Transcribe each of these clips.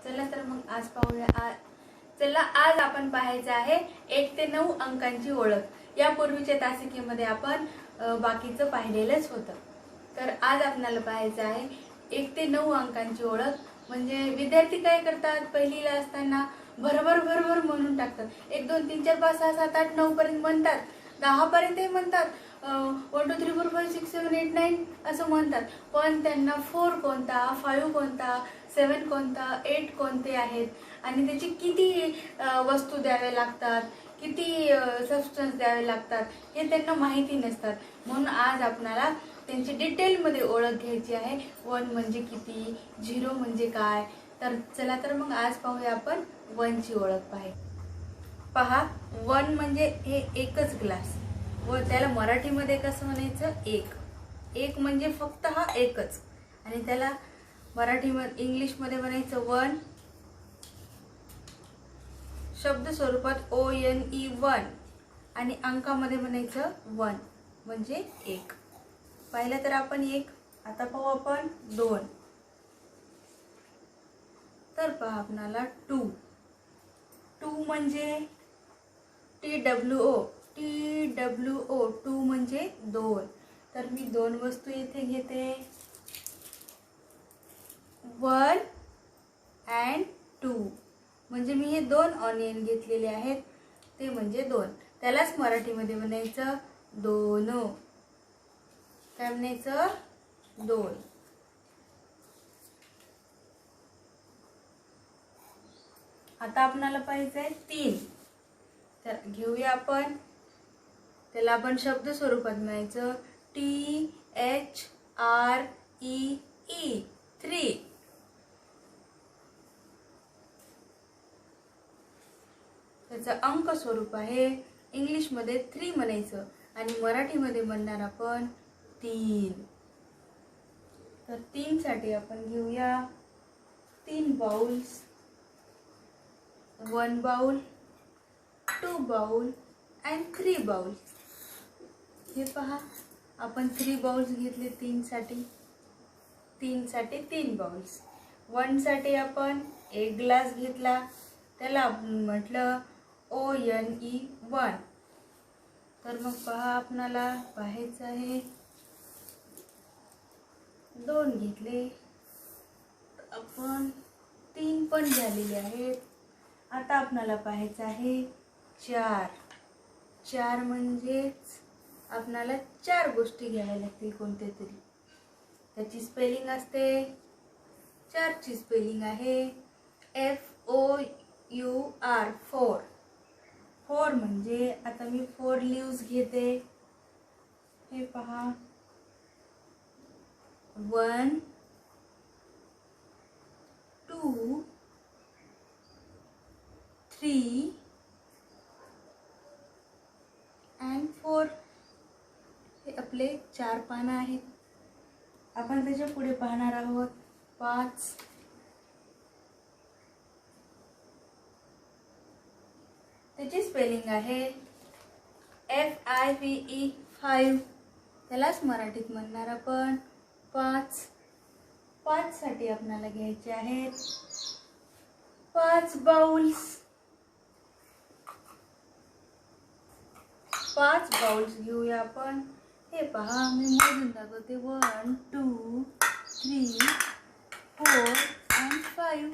चला तर मग आज पाहूया. चला आज आपण पाहायचं आहे 1 ते 9 अंकांची ओळख. यापूर्वीच्या तासिकेमध्ये आपण बाकीचं पाहिलेलंच होतं. तर आज आपल्याला पाहायचं आहे 1 ते 9 अंकांची ओळख. म्हणजे विद्यार्थी काय करतात, पहिलीला असताना भरभर भरभर म्हणून टाकतात. 1 2 3 4 5 6 7 8 9 पर्यंत म्हणतात, 10 पर्यंतही म्हणतात, 1 2 3 4 5 6 7 8 9 असं म्हणतात. पण त्यांना 4 कोणता, 5 कोणता, 7 कोणता, 8 कोणते आहेत आणि त्याची किती वस्तू द्यावे लागतात, किती सबस्टन्स द्यावे लागतात हे त्यांना माहिती नसतात. म्हणून आज आपल्याला त्यांची डिटेलमध्ये ओळख घ्यायची आहे. 1 म्हणजे किती, 0 म्हणजे काय. तर चला तर मग आज पाहूया आपण 1 ची ओळख. पहा 1 म्हणजे हे एकच ग्लास व त्याला मराठीमध्ये कसं म्हणायचं, एक म्हणजे फक्त हा एकच. आणि त्याला मराठीमध्ये इंग्लिशमध्ये म्हणायचं 1. शब्द स्वरूपात ONE 1 आणि अंकामध्ये म्हणायचं 1 म्हणजे 1. पाहिलं तर आपण 1. आता पाहू आपण 2. तर पहा आपणाला 2 म्हणजे TWO 2 म्हणजे 2. तर मी 2 वस्तू येथे घेते, 1 and 2. म्हणजे मी हे 2 ऑनियन घेतलेले आहेत, ते म्हणजे 2. त्यालाच मराठीमध्ये म्हणायचं 2. काय म्हणायचं, 2. आता आपणाला पाहिजे आहे 3. तर घेऊया आपण, त्याला आपण शब्द स्वरूपात म्हणायचं THREE 3. त्याचं अंक स्वरूप आहे, इंग्लिशमध्ये 3 म्हणायचं आणि मराठीमध्ये म्हणणार आपण 3. तर 3 साठी आपण घेऊया 3 bowls, 1 bowl, 2 bowl and 3 bowls. हे पहा आपण 3 बाउल्स घेतले 3 साठी 3 बाउल्स. 1 साठी आपण 1 ग्लास घेतला, त्याला आपण म्हटलं ONE 1. तर मग पहा आपणाला पाहायचं आहे 2 घेतले, आपण 3 पण झालेले आहेत. आता आपणाला पाहायचं आहे 4 म्हणजेच आपणाला 4 गोष्टी घ्याव्या लागतील कोणत्या तरी. त्याची स्पेलिंग असते, 4 ची स्पेलिंग आहे FOUR 4 म्हणजे आता मी 4 लीव्स घेते. हे पहा 1 2 3 and 4. हे आपले 4 पानं आहेत. आपण त्याच्या पुढे पाहणार आहोत 5. त्याची स्पेलिंग आहे FIVE 5. त्यालाच मराठीत म्हणणार आपण 5. 5 साठी आपल्याला घ्यायचे आहेत 5 बाउल्स. 5 बाउल्स घेऊया आपण. हे पहा मी मोजून दाखवते 1 2 3 4 and 5.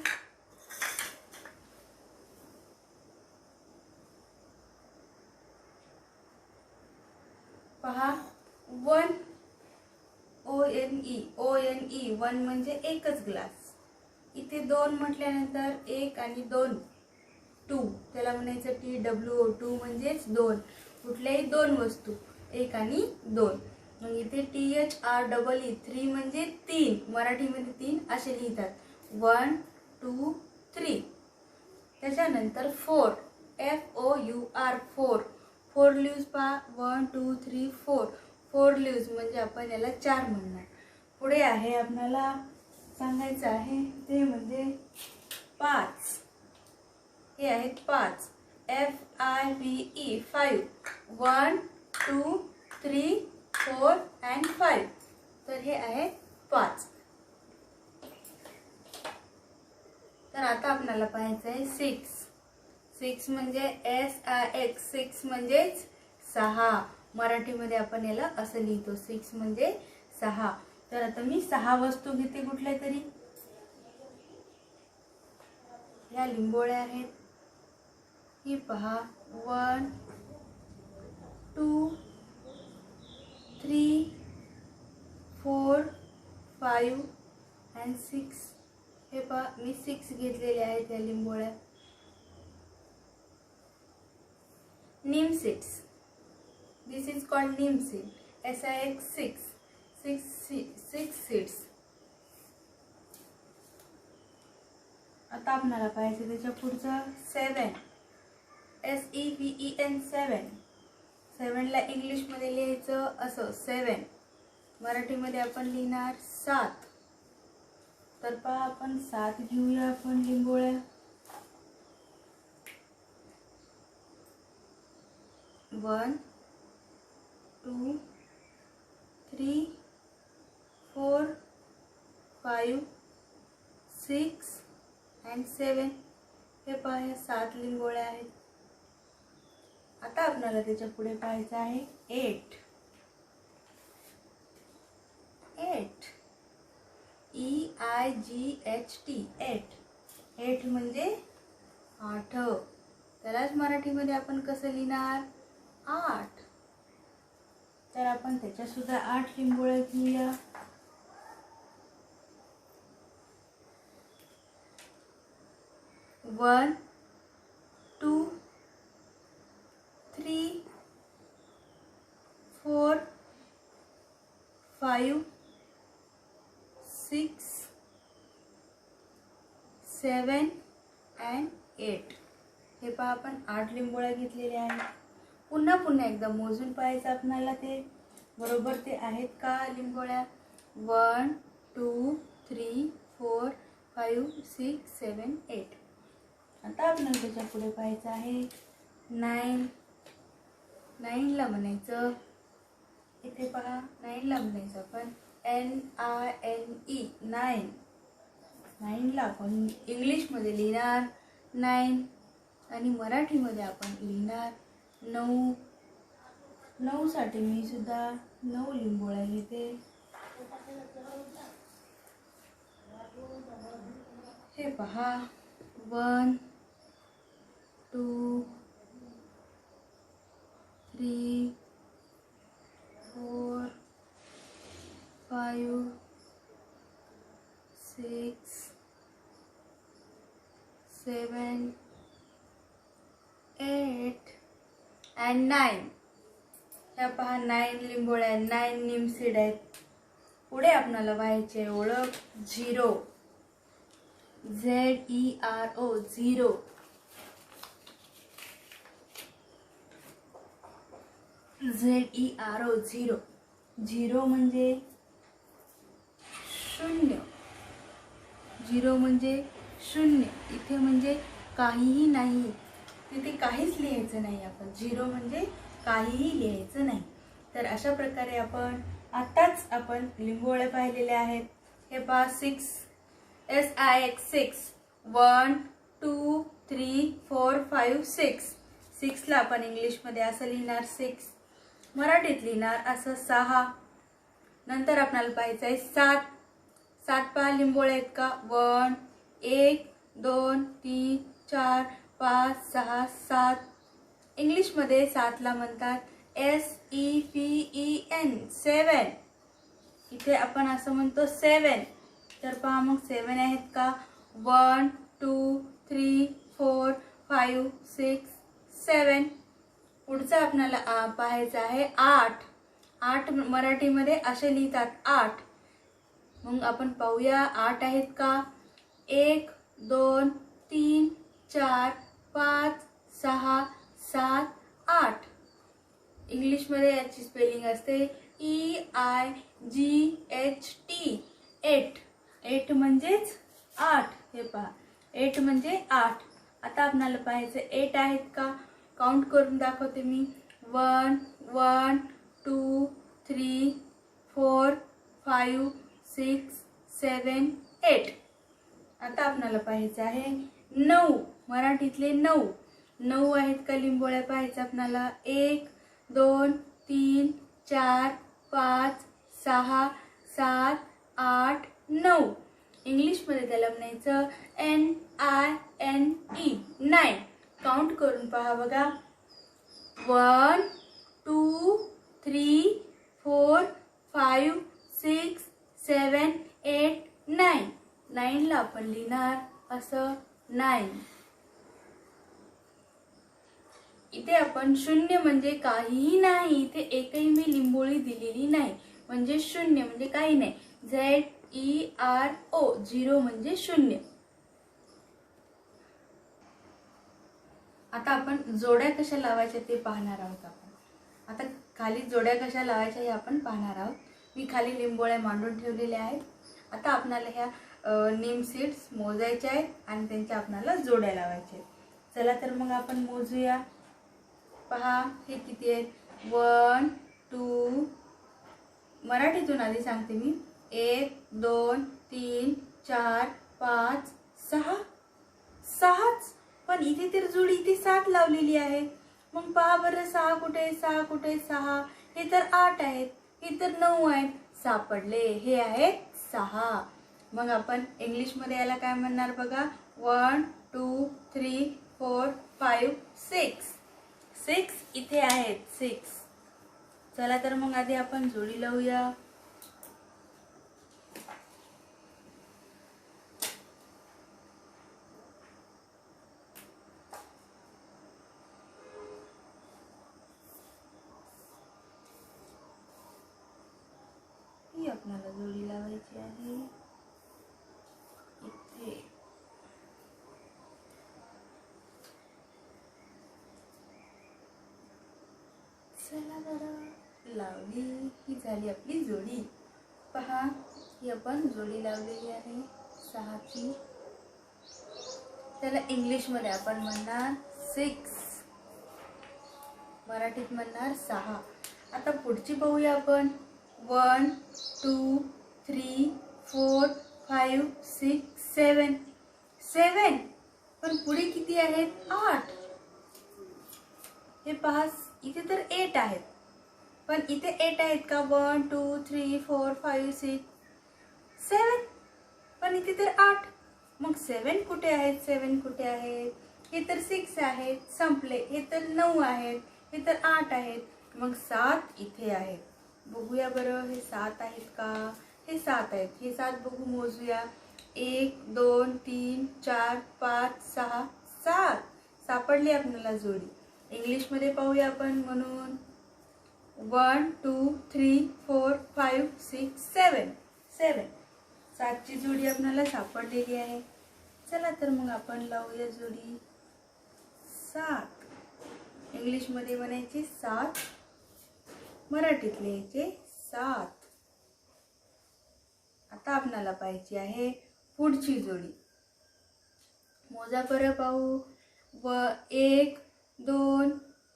पहा 1 ONE 1 म्हणजे एकच ग्लास. इथे 2 म्हटल्यानंतर 1 आणि 2 2, त्याला म्हणायचं TWO 2 म्हणजेच 2. कुठल्याही 2 वस्तू, 1 आणि 2. मग इथे THREE 3 म्हणजे 3, मराठीमध्ये 3 असे लिहितात, 1 2 3. त्याच्यानंतर 4 FOUR 4 लीव्स पहा 1 2 3 4 लीव्स म्हणजे आपण याला 4 म्हणणार. पुढे आहे आपल्याला सांगायचं आहे ते म्हणजे 5. हे आहेत 5 FIVE 5 1 2 3 4 and 5. तर हे आहे 5. तर आता आपल्याला पाहायचं आहे 6 म्हणजे SIX, 6 म्हणजेच 6. मराठीमध्ये आपण याला असं लिहितो, 6 म्हणजे 6. तर आता मी 6 वस्तू घेते कुठल्या तरी. या लिंबोळ्या आहेत, ही पहा. 1 2 3 4 5 and 6. हे पहा, मी 6 घेतलेले आहेत या लिंबोळ्या. Neem seeds, this is called neem seed. SIX, 6 seeds. आता आपल्याला पाहायचं त्याच्या पुढचं 7, SEVEN, 7. 7 ला इंग्लिशमध्ये लिहायचं असं 7. मराठीमध्ये आपण लिहिणार 7. तर पहा, आपण 7 घेऊया आपण लिंबोळ्या. 1 2 3 4 5 6 and 7. हे पहा, या 7 लिंबोळ्या आहेत. आता आपल्याला त्याच्या पुढे पाहायचं आहे 8. EIGHT, 8 म्हणजे 8. त्यालाच मराठीमध्ये आपण कसं लिहिणार, 8. तर आपण त्याच्या सुद्धा 8 लिंबोळ्या घेऊया. 1 2 3 4 5 6 7 and 8. हे पहा, आपण 8 लिंबोळ्या घेतलेल्या आहेत. पुन्हा एकदा मोजून पाहायचं आपल्याला ते बरोबर ते आहेत का लिंबोळ्या. 1 2 3 4 5 6 7 8. आता आपल्याला त्याच्या पुढे पाहायचं आहे 9. 9 ला म्हणायचं, इथे पहा 9 ला म्हणायचं आपण NINE, 9. 9 ला आपण इंग्लिशमध्ये लिहिणार 9 आणि मराठीमध्ये आपण लिहिणार 9. 9 साठी मी सुद्धा 9 लिंबोळ्या घेते. हे पहा, 1 2 3 4 5 6 7 8 and 9. ह्या पहा 9 लिंबोळ्या, 9 निमसीड आहेत. पुढे आपल्याला पाहायचे ओळख 0. ZERO, 0. ZERO, 0. 0 म्हणजे 0. 0 म्हणजे 0. इथे म्हणजे काहीही नाही, तिथे काहीच लिहायचं नाही आपण. 0 म्हणजे काहीही लिहायचं नाही. तर अशा प्रकारे आपण आताच आपण लिंबोळे पाहिलेले आहेत. हे पहा 6, SIX, 6. 1 2 3 4 5 6. 6 ला आपण इंग्लिशमध्ये असं लिहिणार 6, मराठीत लिहिणार असं 6. नंतर आपल्याला पाहायचं आहे 7. 7 पहा लिंबोळे आहेत का. 1 2 3 4 5 6 7. इंग्लिशमध्ये 7 ला म्हणतात SEVEN, 7. इथे आपण असं म्हणतो 7. तर पहा मग 7 आहेत का. 1 2 3 4 5 6 7. पुढचं आपल्याला पाहायचं आहे 8. 8 मराठीमध्ये असे लिहितात 8. मग आपण पाहूया 8 आहेत का. 1 2 3 4 5 6 7 8. इंग्लिशमध्ये याची स्पेलिंग असते EIGHT, 8. 8 म्हणजेच 8. हे पहा 8 म्हणजे 8. आता आपल्याला पाहायचं 8 आहेत का. काउंट करून दाखवते मी. 1 1 2 3 4 5 6 7 8. आता आपल्याला पाहायचं आहे 9, मराठीतले 9. 9 आहेत का लिंबोळ्या पाहायचं आपल्याला. 1 2 3 4 5 6 7 8 9. इंग्लिशमध्ये त्याला म्हणायचं NINE 9. काउंट करून पहा बघा. 1 2 3 4 5 6 7 8 9. 9 ला आपण लिहिणार असं 9. इथे आपण शून्य म्हणजे काहीही नाही. इथे एकही मी लिंबोळी दिलेली नाही, म्हणजे शून्य म्हणजे काही नाही. ZERO, 0 म्हणजे शून्य. आता आपण जोड्या कशा लावायच्या ते पाहणार आहोत. आता खाली जोड्या कशा लावायच्या हे आपण पाहणार आहोत. मी खाली लिंबोळ्या मांडून ठेवलेल्या आहेत. आता आपल्याला ह्या नेम सीड्स मोजायच्या आहेत आणि त्यांच्या आपल्याला जोड्या लावायच्या आहेत. चला तर मग आपण मोजूया. पहा हे किती आहेत. 1 2, मराठीतून आधी सांगते मी. 1 2 3 4 5 6. 6च, पण इथे तर जोडी इथे 7 लावलेली आहे. मग पहा बरं 6 कुठे, 6 कुठे, 6. हे तर 8 आहेत, हे तर 9 आहेत. सापडले, हे आहेत 6. मग आपण इंग्लिशमध्ये याला काय म्हणणार बघा. 1 2 3 4 5 6. 6 इथे आहेत, 6. चला तर मग आधी आपण जोडी लावूया. ही आपल्याला जोडी लावायची आहे इथे. चला बरं, लावली. ही झाली आपली जोडी. पहा ही आपण जोडी लावलेली आहे 6ची. त्याला इंग्लिशमध्ये आपण म्हणणार 6, मराठीत म्हणणार 6. आता पुढची पाहूया आपण. 1 2 3 4 5 6 7. 7, पण पुढे किती आहेत. 8. हे पहा इथे तर 8 आहेत, पण इथे 8 आहेत का. 1 2 3 4 5 6 7, पण इथे तर 8. मग 7 कुठे आहेत. 7 कुठे आहेत. हे तर 6 आहेत, संपले. हे तर 9 आहेत, हे तर 8 आहेत. मग 7 इथे आहेत. बघूया बरं हे 7 आहेत का. हे 7 आहेत. हे 7 बघू, मोजूया. 1 2 3 4 5 6 7. सापडली आपल्याला जोडी. इंग्लिशमध्ये पाहूया आपण म्हणून. 1 2 3 4 5 6 7. 7ची जोडी आपल्याला सापडलेली आहे. चला तर मग आपण लावूया जोडी 7. इंग्लिशमध्ये म्हणायची 7, मराठीत लिहायचे 7. आता आपल्याला पाहायची आहे पुढची जोडी. मोजा बरं पाहू. 1 2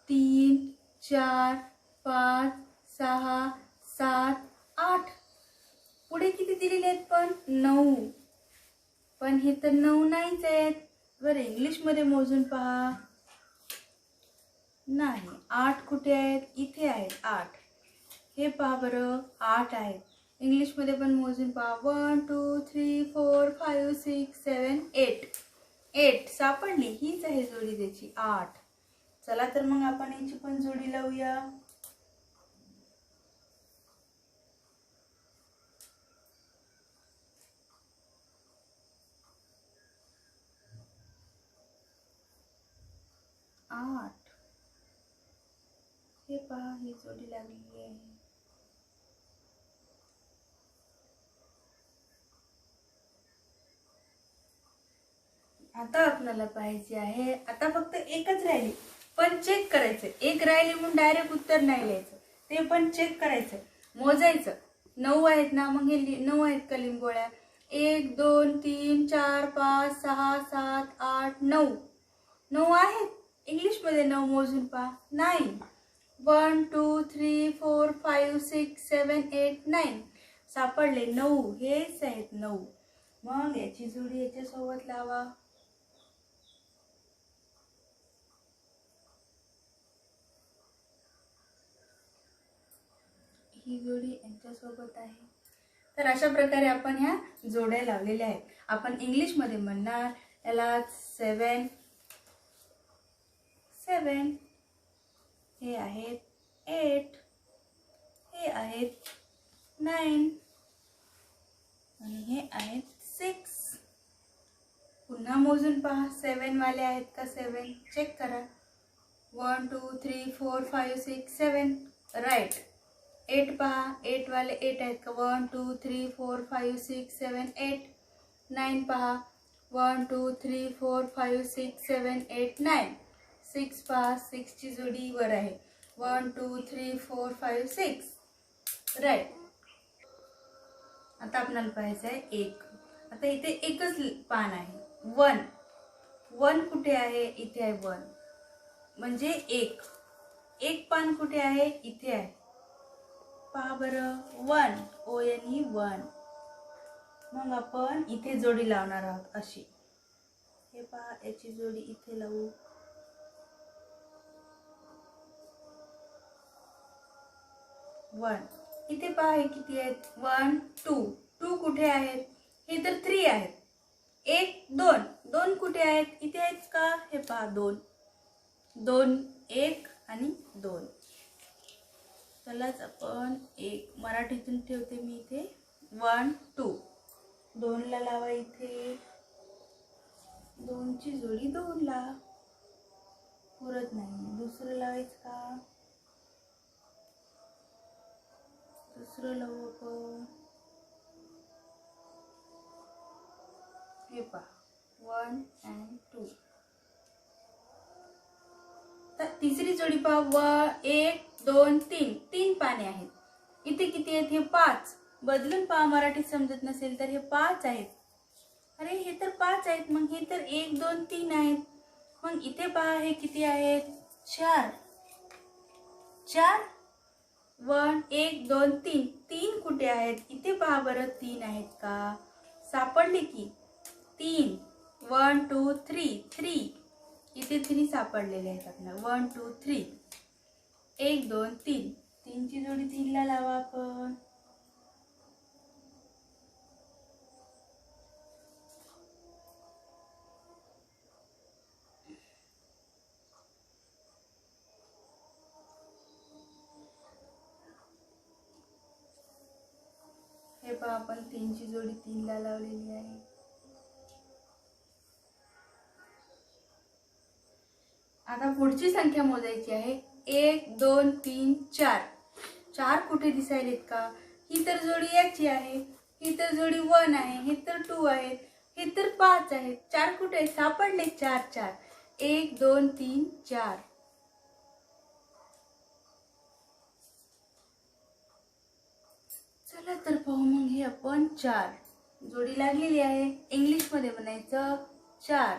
3 4 5 6 7 8. पुढे किती दिलेले आहेत पण 9, पण हे तर 9 नाहीच आहेत. बरं इंग्लिशमध्ये मोजून पहा. नाही, 8 कुठे आहेत. इथे आहेत 8. हे पहा बरं 8 आहेत. इंग्लिशमध्ये पण मोजून पहा. 1 2 3 4 5 6 7 8. 8 सापडली. हीच आहे जोडी त्याची 8. चला तर मग आपण याची पण जोडी लावूया. हे पहा ही जोडी लागलेली आहे. आता आपल्याला पाहिजे आहे. आता फक्त एकच राहिली, पण चेक करायचं. एक राहिली म्हणून डायरेक्ट उत्तर नाही लिहायचं, ते पण चेक करायचं, मोजायचं. 9 आहेत ना, मग हे 9 आहेत का लिंबोळ्या. 1 2 3 4 5 6 7 8 9. 9 आहेत. इंग्लिशमध्ये 9 मोजून पहा. नाही. 1 2 3 4 5 6 7 8 9. सापडले 9. हेच आहेत 9. मग याची जोडी याच्यासोबत लावा. ही जोडी यांच्यासोबत आहे. तर अशा प्रकारे आपण ह्या जोड्या लावलेल्या आहेत. आपण इंग्लिशमध्ये म्हणणार याला 7 7, हे आहेत 8, हे आहेत 9 आणि हे आहेत 6. पुन्हा मोजून पहा, 7 वाले आहेत का? 7 चेक करा. 1 2 3 4 5 6 7 राईट. 8 पहा, 8 वाले 8 आहेत का? 1 2 3 4 5 6 7 8. 9 पहा, 1 2 3 4 5 6 7 8 9. 6 पहा, 6 ची जोडी वर आहे. 1 2 3 4 5 6 राईट. आता आपल्याला पाहायचं आहे 1. आता इथे एकच पान आहे. 1 1 कुठे आहे? इथे आहे 1, म्हणजे 1. एक पान कुठे आहे? इथे आहे. पहा बरं, 1 ONE 1. मग आपण इथे जोडी लावणार आहोत अशी. हे पहा, याची जोडी इथे लावू. 1 इथे पहा, हे किती आहेत? 1 2 2 कुठे आहेत? हे तर 3 आहेत. 1 2 2 कुठे आहेत? इथे आहेत का? हे पहा 2 2 1 आणि 2. चलाच आपण 1 मराठीतून ठेवते मी इथे. 1 2 2 ला लावा इथे. 2 ची जोडी 2 ला पुरत नाही. दुसरं लावायचं का? दुसरं लावू आपण. हे पहा 1 and 2. तर तिसरी जोडी पहा. 1 2 3 3 पाने आहेत. इथे किती आहेत? हे 5. बदलून पहा, मराठीत समजत नसेल तर हे 5 आहेत. अरे हे तर 5 आहेत, मग हे तर 1 2 3 आहेत. मग इथे पहा, हे किती आहेत? 4 4. 1 1 2 3 3 कुठे आहेत? इथे पहा बरं, 3 आहेत का? सापडले की 3. 1 2 3 3. इथे 3 सापडलेले आहेत आपल्याला. 1 2 3 1 2 3 3 ची जोडी 3 ला लावा आपण. हे पहा, आपण 3 ची जोडी 3 ला लावलेली आहे. आता पुढची संख्या मोजायची आहे. 1 2 3 4. 4 कुठे दिसायलेत का? ही तर जोडी याची आहे. ही तर जोडी 1 आहे. ही तर 2 आहेत. हे तर 5 आहेत. 4 कुठे सापडले? 4 4. 1 2 3 4. चला तर पाहू मग. हे आपण 4 जोडी लागलेली आहे. इंग्लिशमध्ये म्हणायचं 4.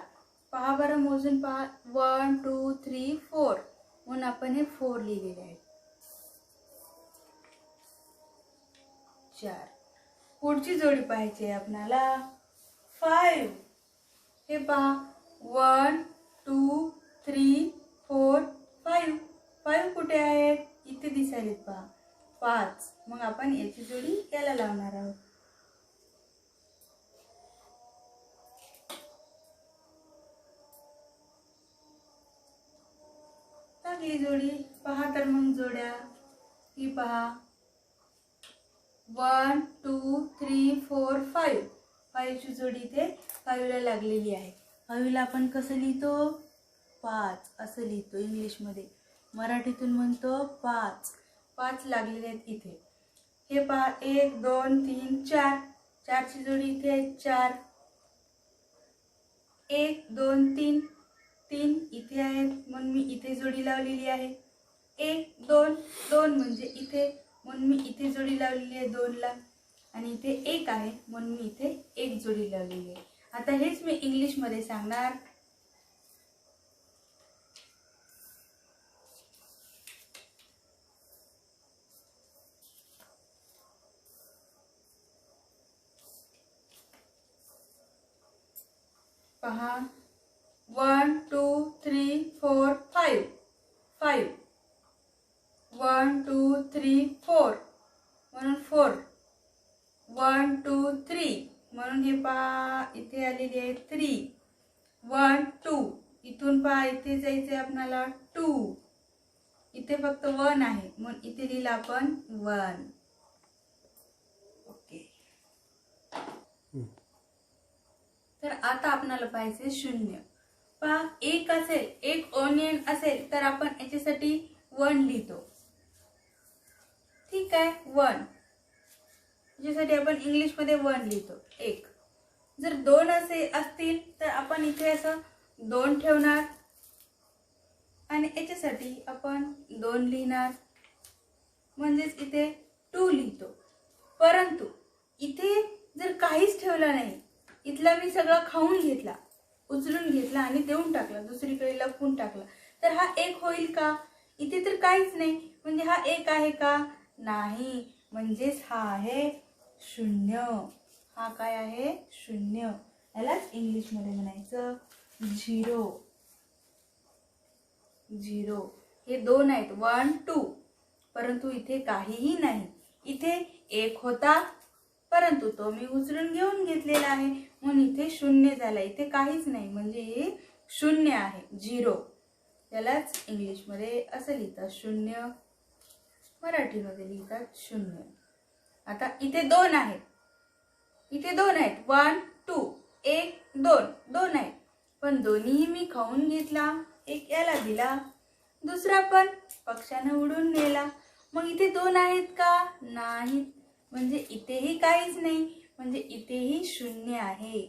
पहा बरं, मोजून पहा. 1 2 3 4. म्हणून आपण हे 4 लिहिलेले आहे. 4. पुढची जोडी पाहायची आहे आपल्याला 5. हे पहा 1 2 3 4 5. 5 कुठे आहेत? इथे दिसायलेत पहा 5. मग आपण याची जोडी याला लावणार आहोत. लागली जोडी. पहा तर मग जोड्या. ही पहा 1 2 3 4 5. 5 ची जोडी इथे 5 ला लागलेली आहे. 5 ला आपण कसं लिहितो? 5 असं लिहितो इंग्लिशमध्ये. मराठीतून म्हणतो 5. 5 लागलेले आहेत इथे. हे पहा 1 2 3 4. 4 ची जोडी इथे आहे 4. 1 2 3 3 इथे आहेत, म्हणून मी इथे जोडी लावलेली आहे. 1 2 2 म्हणजे इथे, म्हणून मी इथे जोडी लावलेली आहे 2 ला. आणि इथे 1 आहे, म्हणून मी इथे 1 जोडी लावलेली आहे. आता हेच मी इंग्लिशमध्ये सांगणार. पहा 1 2 3 4 5 5 1 2 3 4 म्हणून 4 1 2 3 म्हणून हे पहा इथे आलेली आहे 3 1 2 इथून पहा इथे जायचं आहे आपल्याला 2 इथे फक्त 1 आहे म्हणून इथे लिहिलं आपण 1. ओके. तर आता आपल्याला पाहिजे 0. पहा एक असेल, एक ओनियन असेल तर आपण याच्यासाठी 1 लिहितो. ठीक आहे 1 याच्यासाठी आपण इंग्लिश मध्ये 1 लिहितो. एक जर 2 असे असतील तर आपण इथे असं 2 ठेवणार आणि याच्यासाठी आपण 2 लिहिणार म्हणजेच इथे 2 लिहितो. परंतु इथे जर काहीच ठेवलं नाही, इथला मी सगळं खाऊन घेतला, उचलून घेतला आणि देऊन टाकला, दुसरीकडे लपवून टाकला, तर हा 1 होईल का? इथे तर काहीच नाही म्हणजे हा 1 आहे का? नाही. म्हणजेच हा आहे 0. हा काय आहे? 0. यालाच इंग्लिश मध्ये म्हणायचं 0. 0. हे 2 आहेत 1 2. परंतु इथे काहीही नाही. इथे 1 होता परंतु तो मी उचलून घेऊन घेतलेला आहे म्हणून इथे 0 झाला. इथे काहीच नाही म्हणजे हे 0 आहे 0. त्यालाच इंग्लिश मध्ये असं लिहितात 0, मराठीमध्ये लिहितात 0. आता इथे 2 आहेत, इथे 2 आहेत 1 2 1 2 2 आहेत पण दोन्ही मी खाऊन घेतला. एक याला दिला, दुसरा पण पक्षाने उडून नेला. मग इथे 2 आहेत का? नाहीत. म्हणजे इथेही काहीच नाही म्हणजे इथेही 0 आहे.